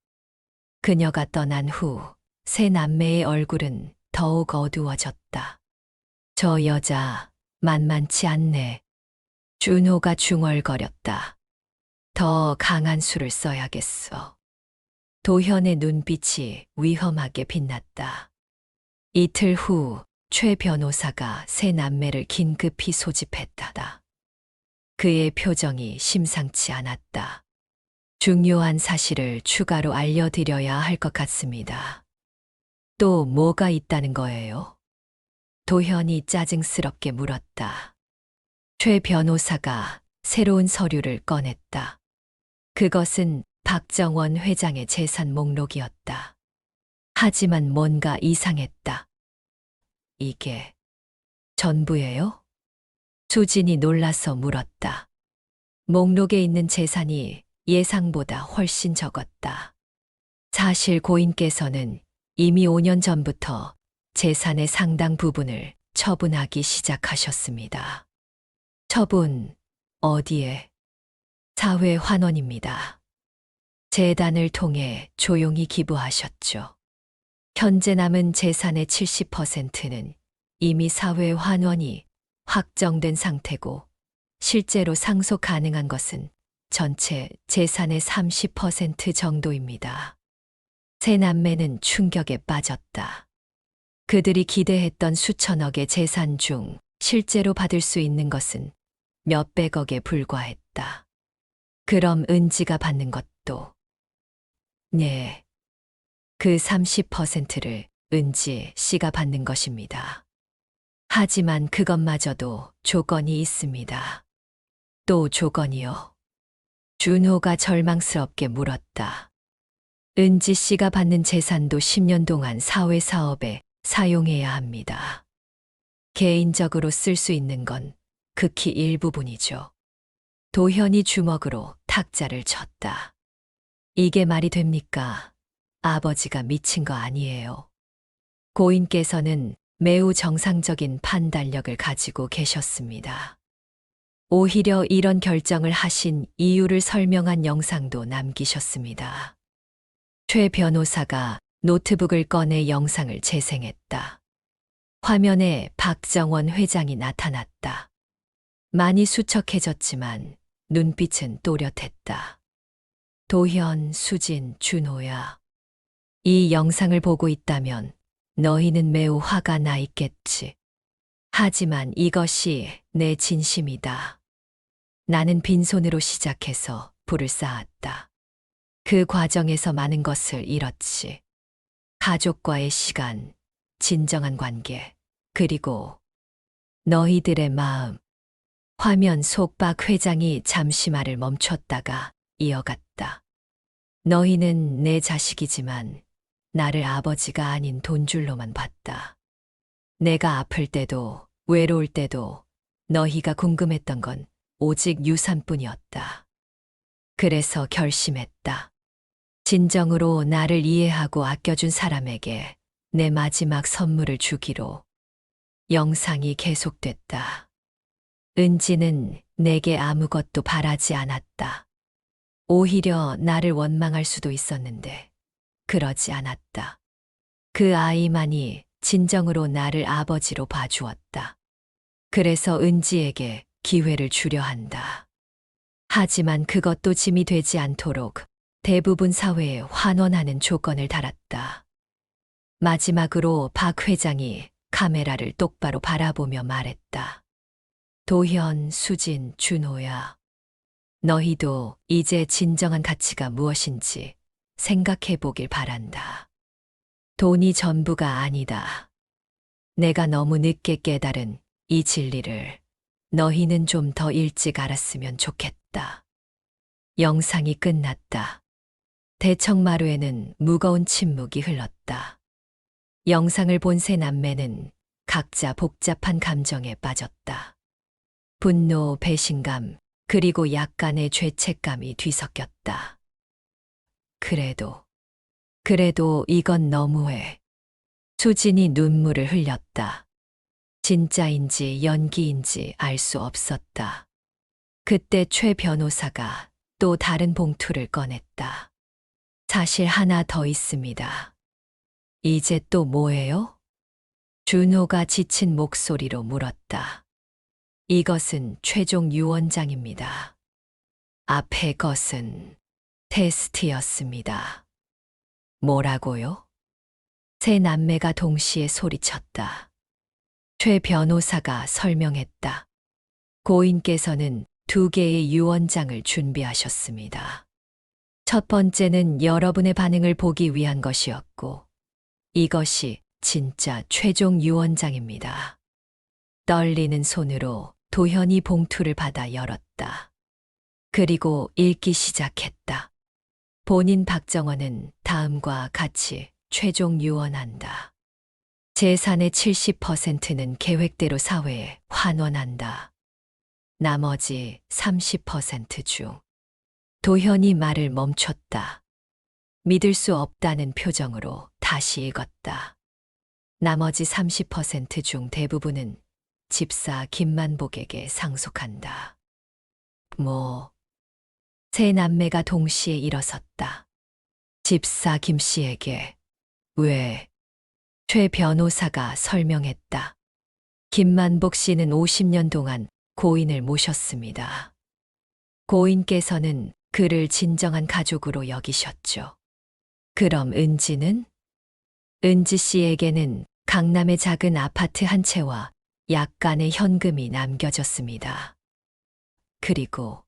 그녀가 떠난 후 세 남매의 얼굴은 더욱 어두워졌다. 저 여자 만만치 않네. 준호가 중얼거렸다. 더 강한 수를 써야겠어. 도현의 눈빛이 위험하게 빛났다. 이틀 후 최 변호사가 세 남매를 긴급히 소집했다. 그의 표정이 심상치 않았다. 중요한 사실을 추가로 알려드려야 할 것 같습니다. 또 뭐가 있다는 거예요? 도현이 짜증스럽게 물었다. 최 변호사가 새로운 서류를 꺼냈다. 그것은 박정원 회장의 재산 목록이었다. 하지만 뭔가 이상했다. 이게 전부예요? 수진이 놀라서 물었다. 목록에 있는 재산이 예상보다 훨씬 적었다. 사실 고인께서는 이미 5년 전부터 재산의 상당 부분을 처분하기 시작하셨습니다. 처분, 어디에? 사회 환원입니다. 재단을 통해 조용히 기부하셨죠. 현재 남은 재산의 70%는 이미 사회 환원이 확정된 상태고 실제로 상속 가능한 것은 전체 재산의 30% 정도입니다. 세 남매는 충격에 빠졌다. 그들이 기대했던 수천억의 재산 중 실제로 받을 수 있는 것은 몇백억에 불과했다. 그럼 은지가 받는 것도? 네. 그 30%를 은지 씨가 받는 것입니다. 하지만 그것마저도 조건이 있습니다. 또 조건이요. 준호가 절망스럽게 물었다. 은지 씨가 받는 재산도 10년 동안 사회 사업에 사용해야 합니다. 개인적으로 쓸 수 있는 건 극히 일부분이죠. 도현이 주먹으로 탁자를 쳤다. 이게 말이 됩니까? 아버지가 미친 거 아니에요. 고인께서는 매우 정상적인 판단력을 가지고 계셨습니다. 오히려 이런 결정을 하신 이유를 설명한 영상도 남기셨습니다. 최 변호사가 노트북을 꺼내 영상을 재생했다. 화면에 박정원 회장이 나타났다. 많이 수척해졌지만 눈빛은 또렷했다. 도현, 수진, 준호야. 이 영상을 보고 있다면 너희는 매우 화가 나 있겠지. 하지만 이것이 내 진심이다. 나는 빈손으로 시작해서 불을 쌓았다. 그 과정에서 많은 것을 잃었지. 가족과의 시간, 진정한 관계, 그리고 너희들의 마음. 화면 속 박 회장이 잠시 말을 멈췄다가 이어갔다. 너희는 내 자식이지만 나를 아버지가 아닌 돈줄로만 봤다. 내가 아플 때도 외로울 때도 너희가 궁금했던 건 오직 유산뿐이었다. 그래서 결심했다. 진정으로 나를 이해하고 아껴준 사람에게 내 마지막 선물을 주기로. 영상이 계속됐다. 은지는 내게 아무것도 바라지 않았다. 오히려 나를 원망할 수도 있었는데 그러지 않았다. 그 아이만이 진정으로 나를 아버지로 봐주었다. 그래서 은지에게 기회를 주려 한다. 하지만 그것도 짐이 되지 않도록 대부분 사회에 환원하는 조건을 달았다. 마지막으로 박 회장이 카메라를 똑바로 바라보며 말했다. 도현, 수진, 준호야. 너희도 이제 진정한 가치가 무엇인지 생각해 보길 바란다. 돈이 전부가 아니다. 내가 너무 늦게 깨달은 이 진리를 너희는 좀 더 일찍 알았으면 좋겠다. 영상이 끝났다. 대청마루에는 무거운 침묵이 흘렀다. 영상을 본 세 남매는 각자 복잡한 감정에 빠졌다. 분노, 배신감, 그리고 약간의 죄책감이 뒤섞였다. 그래도 이건 너무해. 수진이 눈물을 흘렸다. 진짜인지 연기인지 알 수 없었다. 그때 최 변호사가 또 다른 봉투를 꺼냈다. 사실 하나 더 있습니다. 이제 또 뭐예요? 준호가 지친 목소리로 물었다. 이것은 최종 유언장입니다. 앞의 것은 테스트였습니다. 뭐라고요? 세 남매가 동시에 소리쳤다. 최 변호사가 설명했다. 고인께서는 2개의 유언장을 준비하셨습니다. 첫 번째는 여러분의 반응을 보기 위한 것이었고, 이것이 진짜 최종 유언장입니다. 떨리는 손으로 도현이 봉투를 받아 열었다. 그리고 읽기 시작했다. 본인 박정원은 다음과 같이 최종 유언한다. 재산의 70%는 계획대로 사회에 환원한다. 나머지 30% 중. 도현이 말을 멈췄다. 믿을 수 없다는 표정으로 다시 읽었다. 나머지 30% 중 대부분은 집사 김만복에게 상속한다. 세 남매가 동시에 일어섰다. 집사 김 씨에게. 왜? 최 변호사가 설명했다. 김만복 씨는 50년 동안 고인을 모셨습니다. 고인께서는 그를 진정한 가족으로 여기셨죠. 그럼 은지는? 은지 씨에게는 강남의 작은 아파트 한 채와 약간의 현금이 남겨졌습니다. 그리고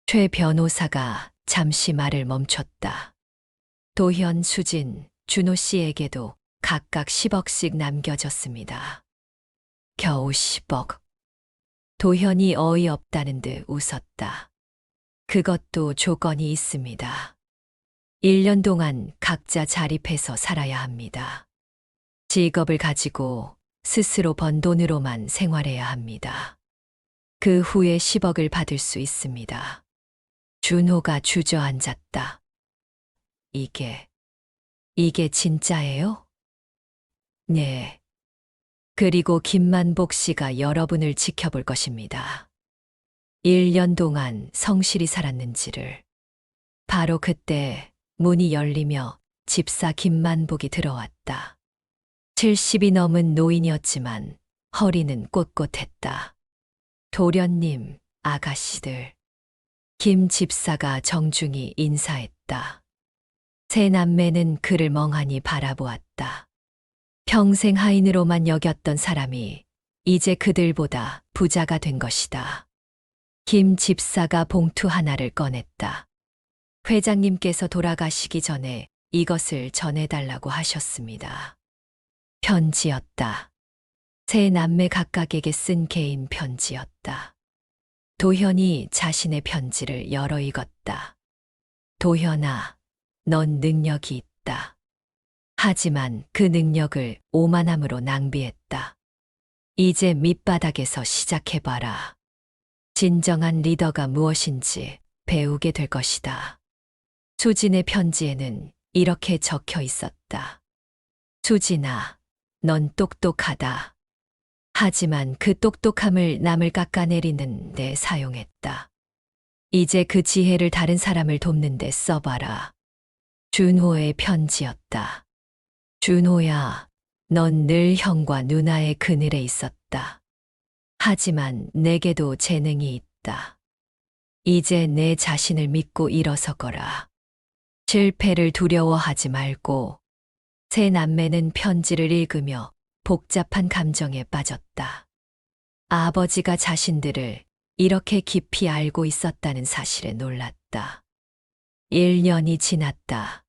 최 변호사가 잠시 말을 멈췄다. 도현, 수진, 준호 씨에게도 각각 10억씩 남겨졌습니다. 겨우 10억. 도현이 어이없다는 듯 웃었다. 그것도 조건이 있습니다. 1년 동안 각자 자립해서 살아야 합니다. 직업을 가지고 스스로 번 돈으로만 생활해야 합니다. 그 후에 10억을 받을 수 있습니다. 준호가 주저앉았다. 이게 진짜예요? 네. 그리고 김만복 씨가 여러분을 지켜볼 것입니다. 1년 동안 성실히 살았는지를. 바로 그때 문이 열리며 집사 김만복이 들어왔다. 70이 넘은 노인이었지만 허리는 꼿꼿했다. 도련님, 아가씨들. 김 집사가 정중히 인사했다. 세 남매는 그를 멍하니 바라보았다. 평생 하인으로만 여겼던 사람이 이제 그들보다 부자가 된 것이다. 김 집사가 봉투 하나를 꺼냈다. 회장님께서 돌아가시기 전에 이것을 전해달라고 하셨습니다. 편지였다. 세 남매 각각에게 쓴 개인 편지였다. 도현이 자신의 편지를 열어 읽었다. 도현아, 넌 능력이 있다. 하지만 그 능력을 오만함으로 낭비했다. 이제 밑바닥에서 시작해봐라. 진정한 리더가 무엇인지 배우게 될 것이다. 수진의 편지에는 이렇게 적혀 있었다. 수진아, 넌 똑똑하다. 하지만 그 똑똑함을 남을 깎아내리는 데 사용했다. 이제 그 지혜를 다른 사람을 돕는 데 써봐라. 준호의 편지였다. 준호야, 넌 늘 형과 누나의 그늘에 있었다. 하지만 내게도 재능이 있다. 이제 내 자신을 믿고 일어서거라. 실패를 두려워하지 말고. 세 남매는 편지를 읽으며 복잡한 감정에 빠졌다. 아버지가 자신들을 이렇게 깊이 알고 있었다는 사실에 놀랐다. 1년이 지났다.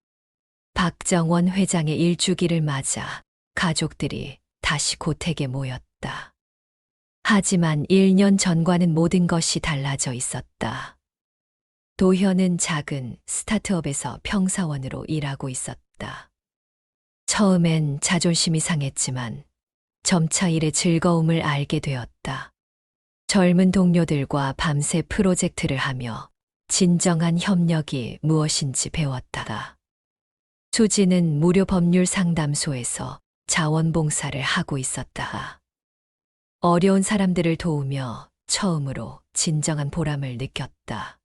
박정원 회장의 일주기를 맞아 가족들이 다시 고택에 모였다. 하지만 1년 전과는 모든 것이 달라져 있었다. 도현은 작은 스타트업에서 평사원으로 일하고 있었다. 처음엔 자존심이 상했지만 점차 일의 즐거움을 알게 되었다. 젊은 동료들과 밤새 프로젝트를 하며 진정한 협력이 무엇인지 배웠다. 수지는 무료 법률 상담소에서 자원봉사를 하고 있었다. 어려운 사람들을 도우며 처음으로 진정한 보람을 느꼈다.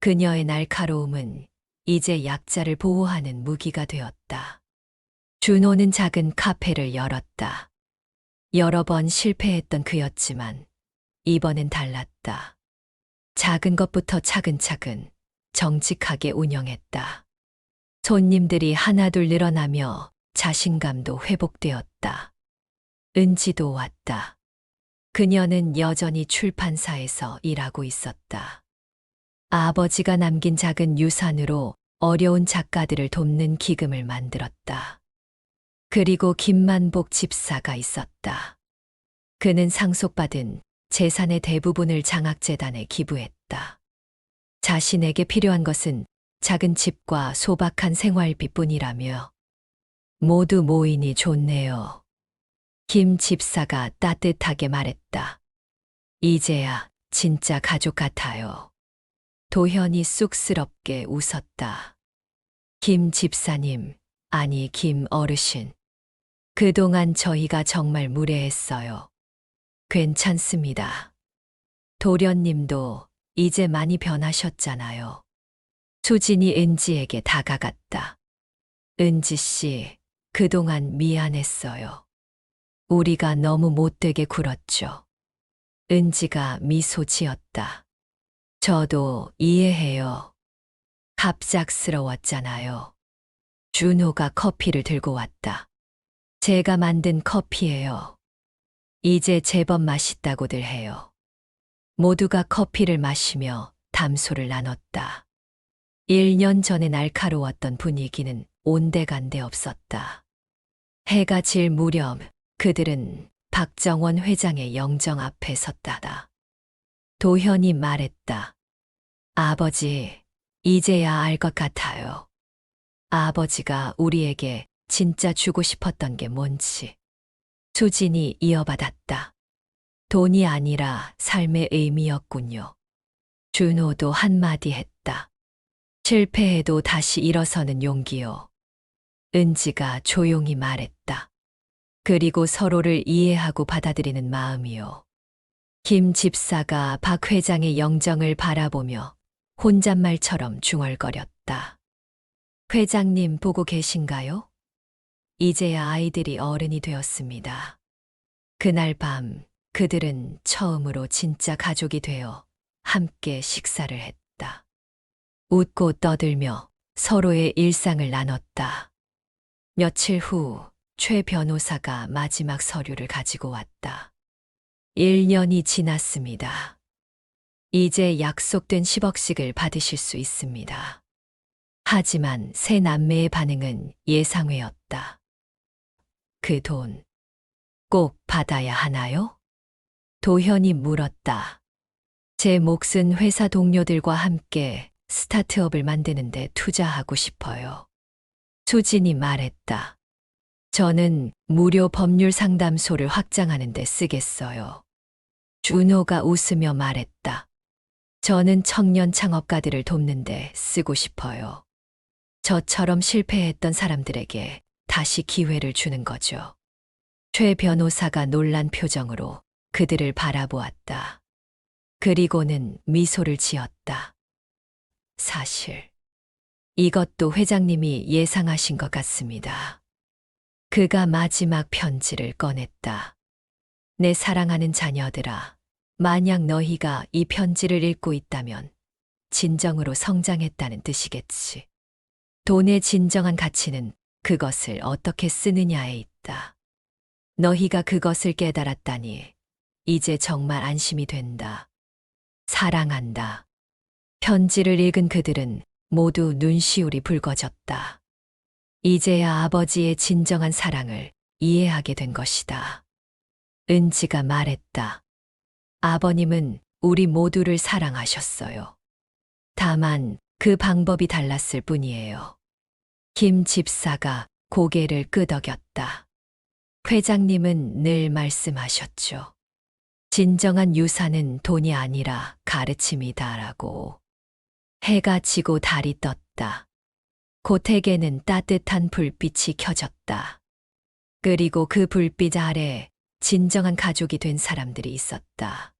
그녀의 날카로움은 이제 약자를 보호하는 무기가 되었다. 준호는 작은 카페를 열었다. 여러 번 실패했던 그였지만 이번엔 달랐다. 작은 것부터 차근차근 정직하게 운영했다. 손님들이 하나둘 늘어나며 자신감도 회복되었다. 은지도 왔다. 그녀는 여전히 출판사에서 일하고 있었다. 아버지가 남긴 작은 유산으로 어려운 작가들을 돕는 기금을 만들었다. 그리고 김만복 집사가 있었다. 그는 상속받은 재산의 대부분을 장학재단에 기부했다. 자신에게 필요한 것은 작은 집과 소박한 생활비뿐이라며. 모두 모이니 좋네요. 김 집사가 따뜻하게 말했다. 이제야 진짜 가족 같아요. 도현이 쑥스럽게 웃었다. 김 집사님, 아니 김 어르신. 그동안 저희가 정말 무례했어요. 괜찮습니다. 도련님도 이제 많이 변하셨잖아요. 수진이 은지에게 다가갔다. 은지 씨, 그동안 미안했어요. 우리가 너무 못되게 굴었죠. 은지가 미소 지었다. 저도 이해해요. 갑작스러웠잖아요. 준호가 커피를 들고 왔다. 제가 만든 커피예요. 이제 제법 맛있다고들 해요. 모두가 커피를 마시며 담소를 나눴다. 1년 전에 날카로웠던 분위기는 온데간데 없었다. 해가 질 무렵 그들은 박정원 회장의 영정 앞에 섰다다. 도현이 말했다. 아버지, 이제야 알 것 같아요. 아버지가 우리에게 진짜 주고 싶었던 게 뭔지. 수진이 이어받았다. 돈이 아니라 삶의 의미였군요. 준호도 한마디 했다. 실패해도 다시 일어서는 용기요. 은지가 조용히 말했다. 그리고 서로를 이해하고 받아들이는 마음이요. 김 집사가 박 회장의 영정을 바라보며 혼잣말처럼 중얼거렸다. 회장님 보고 계신가요? 이제야 아이들이 어른이 되었습니다. 그날 밤 그들은 처음으로 진짜 가족이 되어 함께 식사를 했다. 웃고 떠들며 서로의 일상을 나눴다. 며칠 후 최 변호사가 마지막 서류를 가지고 왔다. 1년이 지났습니다. 이제 약속된 10억씩을 받으실 수 있습니다. 하지만 세 남매의 반응은 예상외였다. 그 돈 꼭 받아야 하나요? 도현이 물었다. 제 몫은 회사 동료들과 함께 스타트업을 만드는데 투자하고 싶어요. 수진이 말했다. 저는 무료 법률 상담소를 확장하는 데 쓰겠어요. 준호가 웃으며 말했다. 저는 청년 창업가들을 돕는데 쓰고 싶어요. 저처럼 실패했던 사람들에게 다시 기회를 주는 거죠. 최 변호사가 놀란 표정으로 그들을 바라보았다. 그리고는 미소를 지었다. 사실 이것도 회장님이 예상하신 것 같습니다. 그가 마지막 편지를 꺼냈다. 내 사랑하는 자녀들아, 만약 너희가 이 편지를 읽고 있다면 진정으로 성장했다는 뜻이겠지. 돈의 진정한 가치는 그것을 어떻게 쓰느냐에 있다. 너희가 그것을 깨달았다니 이제 정말 안심이 된다. 사랑한다. 편지를 읽은 그들은 모두 눈시울이 붉어졌다. 이제야 아버지의 진정한 사랑을 이해하게 된 것이다. 은지가 말했다. 아버님은 우리 모두를 사랑하셨어요. 다만 그 방법이 달랐을 뿐이에요. 김 집사가 고개를 끄덕였다. 회장님은 늘 말씀하셨죠. 진정한 유산은 돈이 아니라 가르침이다라고. 해가 지고 달이 떴다. 고택에는 따뜻한 불빛이 켜졌다. 그리고 그 불빛 아래 진정한 가족이 된 사람들이 있었다.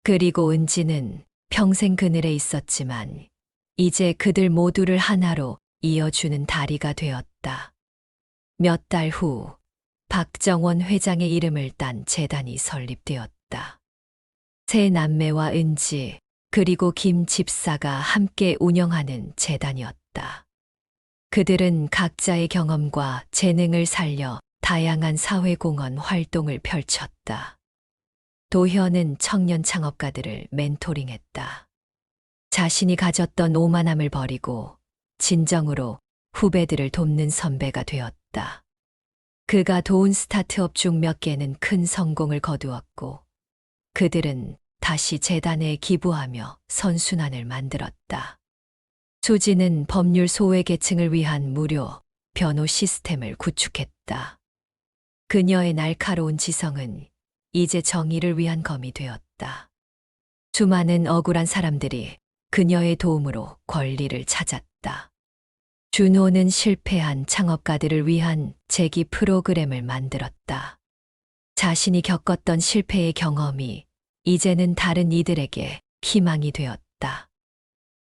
그리고 은지는 평생 그늘에 있었지만 이제 그들 모두를 하나로 이어주는 다리가 되었다. 몇 달 후 박정원 회장의 이름을 딴 재단이 설립되었다. 세 남매와 은지 그리고 김 집사가 함께 운영하는 재단이었다. 그들은 각자의 경험과 재능을 살려 다양한 사회공헌 활동을 펼쳤다. 도현은 청년 창업가들을 멘토링했다. 자신이 가졌던 오만함을 버리고 진정으로 후배들을 돕는 선배가 되었다. 그가 도운 스타트업 중 몇 개는 큰 성공을 거두었고 그들은 다시 재단에 기부하며 선순환을 만들었다. 수지는 법률 소외계층을 위한 무료 변호 시스템을 구축했다. 그녀의 날카로운 지성은 이제 정의를 위한 검이 되었다. 수많은 억울한 사람들이 그녀의 도움으로 권리를 찾았다. 준호는 실패한 창업가들을 위한 재기 프로그램을 만들었다. 자신이 겪었던 실패의 경험이 이제는 다른 이들에게 희망이 되었다.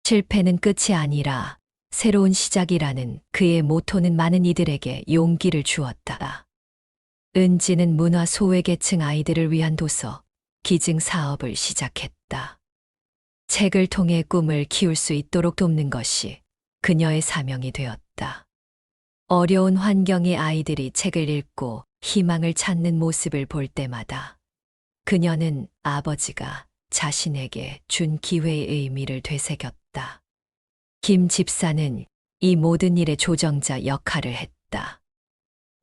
실패는 끝이 아니라 새로운 시작이라는 그의 모토는 많은 이들에게 용기를 주었다. 은지는 문화 소외계층 아이들을 위한 도서, 기증 사업을 시작했다. 책을 통해 꿈을 키울 수 있도록 돕는 것이 그녀의 사명이 되었다. 어려운 환경의 아이들이 책을 읽고 희망을 찾는 모습을 볼 때마다 그녀는 아버지가 자신에게 준 기회의 의미를 되새겼다. 김 집사는 이 모든 일의 조정자 역할을 했다.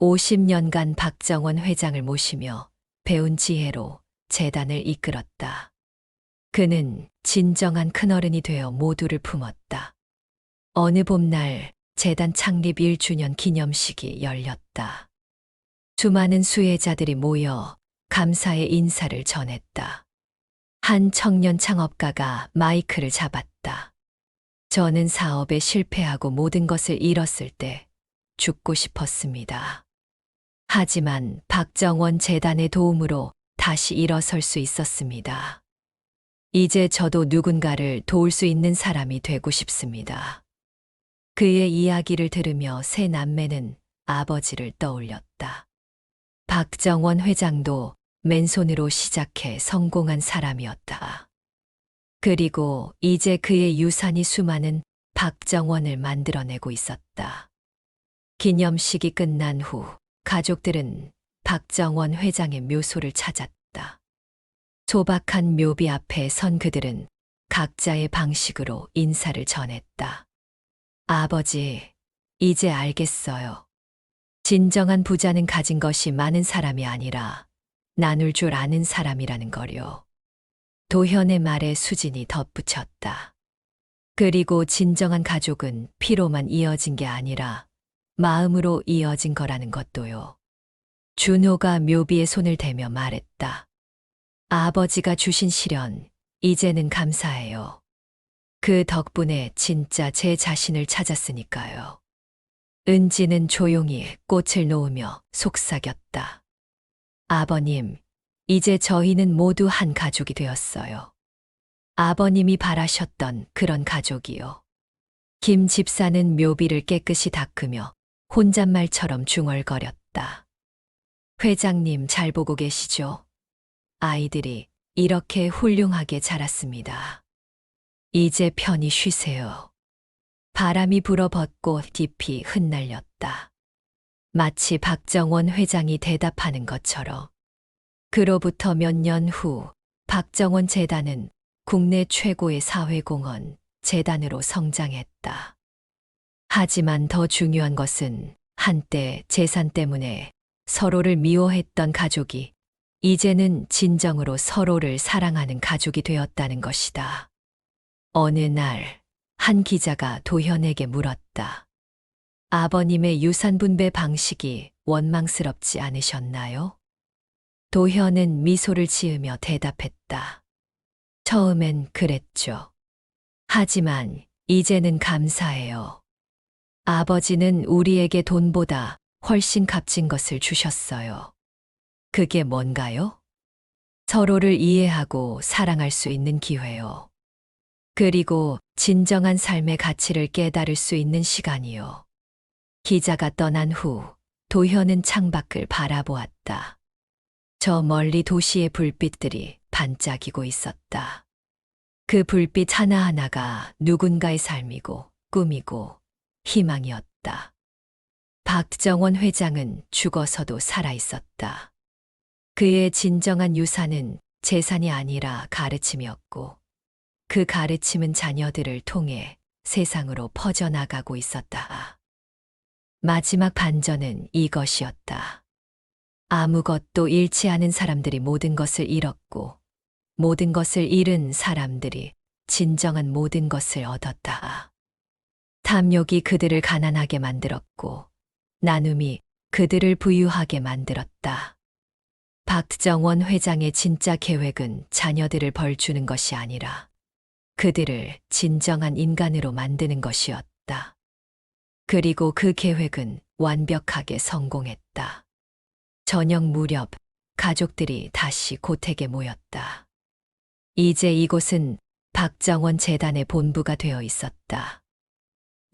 50년간 박정원 회장을 모시며 배운 지혜로 재단을 이끌었다. 그는 진정한 큰어른이 되어 모두를 품었다. 어느 봄날 재단 창립 1주년 기념식이 열렸다. 수많은 수혜자들이 모여 감사의 인사를 전했다. 한 청년 창업가가 마이크를 잡았다. 저는 사업에 실패하고 모든 것을 잃었을 때 죽고 싶었습니다. 하지만 박정원 재단의 도움으로 다시 일어설 수 있었습니다. 이제 저도 누군가를 도울 수 있는 사람이 되고 싶습니다. 그의 이야기를 들으며 세 남매는 아버지를 떠올렸다. 박정원 회장도 맨손으로 시작해 성공한 사람이었다. 그리고 이제 그의 유산이 수많은 박정원을 만들어내고 있었다. 기념식이 끝난 후 가족들은 박정원 회장의 묘소를 찾았다. 소박한 묘비 앞에 선 그들은 각자의 방식으로 인사를 전했다. 아버지, 이제 알겠어요. 진정한 부자는 가진 것이 많은 사람이 아니라 나눌 줄 아는 사람이라는 거요. 도현의 말에 수진이 덧붙였다. 그리고 진정한 가족은 피로만 이어진 게 아니라 마음으로 이어진 거라는 것도요. 준호가 묘비의 손을 대며 말했다. 아버지가 주신 시련, 이제는 감사해요. 그 덕분에 진짜 제 자신을 찾았으니까요. 은지는 조용히 꽃을 놓으며 속삭였다. 아버님, 이제 저희는 모두 한 가족이 되었어요. 아버님이 바라셨던 그런 가족이요. 김 집사는 묘비를 깨끗이 닦으며 혼잣말처럼 중얼거렸다. 회장님 잘 보고 계시죠? 아이들이 이렇게 훌륭하게 자랐습니다. 이제 편히 쉬세요. 바람이 불어 벚꽃 잎이 흩날렸다. 마치 박정원 회장이 대답하는 것처럼. 그로부터 몇 년 후 박정원 재단은 국내 최고의 사회공헌 재단으로 성장했다. 하지만 더 중요한 것은 한때 재산 때문에 서로를 미워했던 가족이 이제는 진정으로 서로를 사랑하는 가족이 되었다는 것이다. 어느 날, 한 기자가 도현에게 물었다. 아버님의 유산 분배 방식이 원망스럽지 않으셨나요? 도현은 미소를 지으며 대답했다. 처음엔 그랬죠. 하지만 이제는 감사해요. 아버지는 우리에게 돈보다 훨씬 값진 것을 주셨어요. 그게 뭔가요? 서로를 이해하고 사랑할 수 있는 기회요. 그리고 진정한 삶의 가치를 깨달을 수 있는 시간이요. 기자가 떠난 후 도현은 창밖을 바라보았다. 저 멀리 도시의 불빛들이 반짝이고 있었다. 그 불빛 하나하나가 누군가의 삶이고 꿈이고 희망이었다. 박정원 회장은 죽어서도 살아 있었다. 그의 진정한 유산은 재산이 아니라 가르침이었고 그 가르침은 자녀들을 통해 세상으로 퍼져나가고 있었다. 마지막 반전은 이것이었다. 아무것도 잃지 않은 사람들이 모든 것을 잃었고 모든 것을 잃은 사람들이 진정한 모든 것을 얻었다. 탐욕이 그들을 가난하게 만들었고 나눔이 그들을 부유하게 만들었다. 박정원 회장의 진짜 계획은 자녀들을 벌주는 것이 아니라 그들을 진정한 인간으로 만드는 것이었다. 그리고 그 계획은 완벽하게 성공했다. 저녁 무렵 가족들이 다시 고택에 모였다. 이제 이곳은 박정원 재단의 본부가 되어 있었다.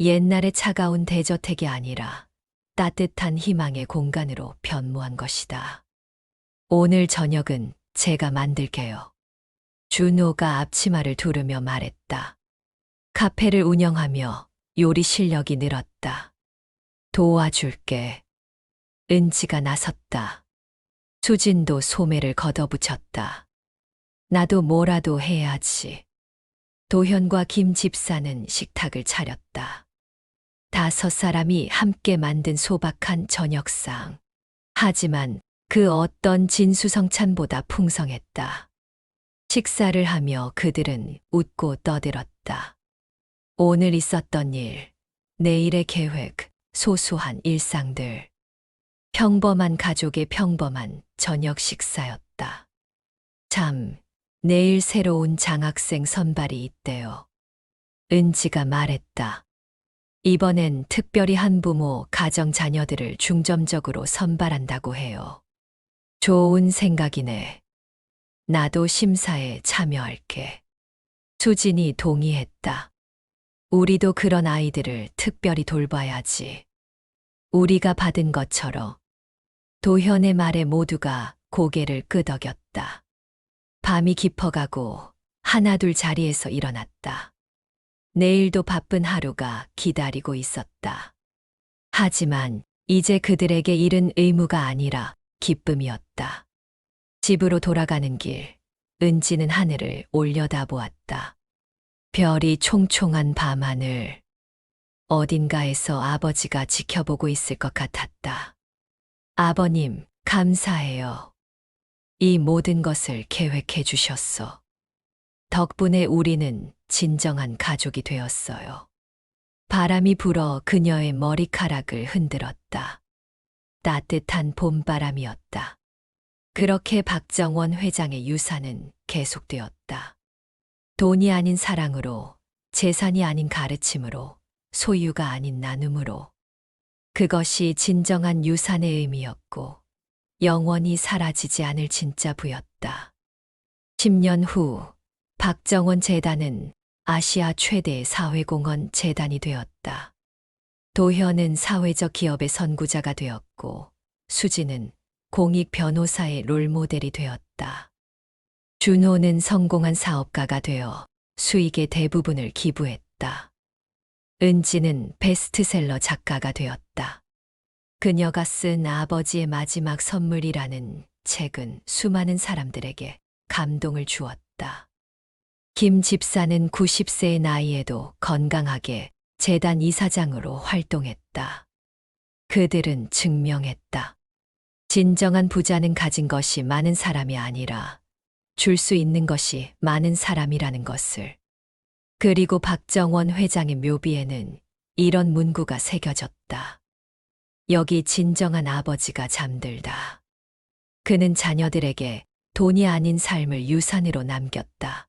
옛날의 차가운 대저택이 아니라 따뜻한 희망의 공간으로 변모한 것이다. 오늘 저녁은 제가 만들게요. 준호가 앞치마를 두르며 말했다. 카페를 운영하며 요리 실력이 늘었다. 도와줄게. 은지가 나섰다. 수진도 소매를 걷어붙였다. 나도 뭐라도 해야지. 도현과 김 집사는 식탁을 차렸다. 5사람이 함께 만든 소박한 저녁상. 하지만 그 어떤 진수성찬보다 풍성했다. 식사를 하며 그들은 웃고 떠들었다. 오늘 있었던 일, 내일의 계획, 소소한 일상들. 평범한 가족의 평범한 저녁 식사였다. 참, 내일 새로운 장학생 선발이 있대요. 은지가 말했다. 이번엔 특별히 한부모 가정 자녀들을 중점적으로 선발한다고 해요. 좋은 생각이네. 나도 심사에 참여할게. 수진이 동의했다. 우리도 그런 아이들을 특별히 돌봐야지. 우리가 받은 것처럼. 도현의 말에 모두가 고개를 끄덕였다. 밤이 깊어가고 하나둘 자리에서 일어났다. 내일도 바쁜 하루가 기다리고 있었다. 하지만 이제 그들에게 일은 의무가 아니라 기쁨이었다. 집으로 돌아가는 길, 은지는 하늘을 올려다보았다. 별이 총총한 밤하늘. 어딘가에서 아버지가 지켜보고 있을 것 같았다. 아버님, 감사해요. 이 모든 것을 계획해 주셨어. 덕분에 우리는 진정한 가족이 되었어요. 바람이 불어 그녀의 머리카락을 흔들었다. 따뜻한 봄바람이었다. 그렇게 박정원 회장의 유산은 계속되었다. 돈이 아닌 사랑으로, 재산이 아닌 가르침으로, 소유가 아닌 나눔으로. 그것이 진정한 유산의 의미였고, 영원히 사라지지 않을 진짜 부였다. 10년 후, 박정원 재단은 아시아 최대 사회공헌 재단이 되었다. 도현은 사회적 기업의 선구자가 되었고, 수지는 공익 변호사의 롤모델이 되었다. 준호는 성공한 사업가가 되어 수익의 대부분을 기부했다. 은지는 베스트셀러 작가가 되었다. 그녀가 쓴 아버지의 마지막 선물이라는 책은 수많은 사람들에게 감동을 주었다. 김 집사는 90세의 나이에도 건강하게 재단 이사장으로 활동했다. 그들은 증명했다. 진정한 부자는 가진 것이 많은 사람이 아니라 줄 수 있는 것이 많은 사람이라는 것을. 그리고 박정원 회장의 묘비에는 이런 문구가 새겨졌다. 여기 진정한 아버지가 잠들다. 그는 자녀들에게 돈이 아닌 삶을 유산으로 남겼다.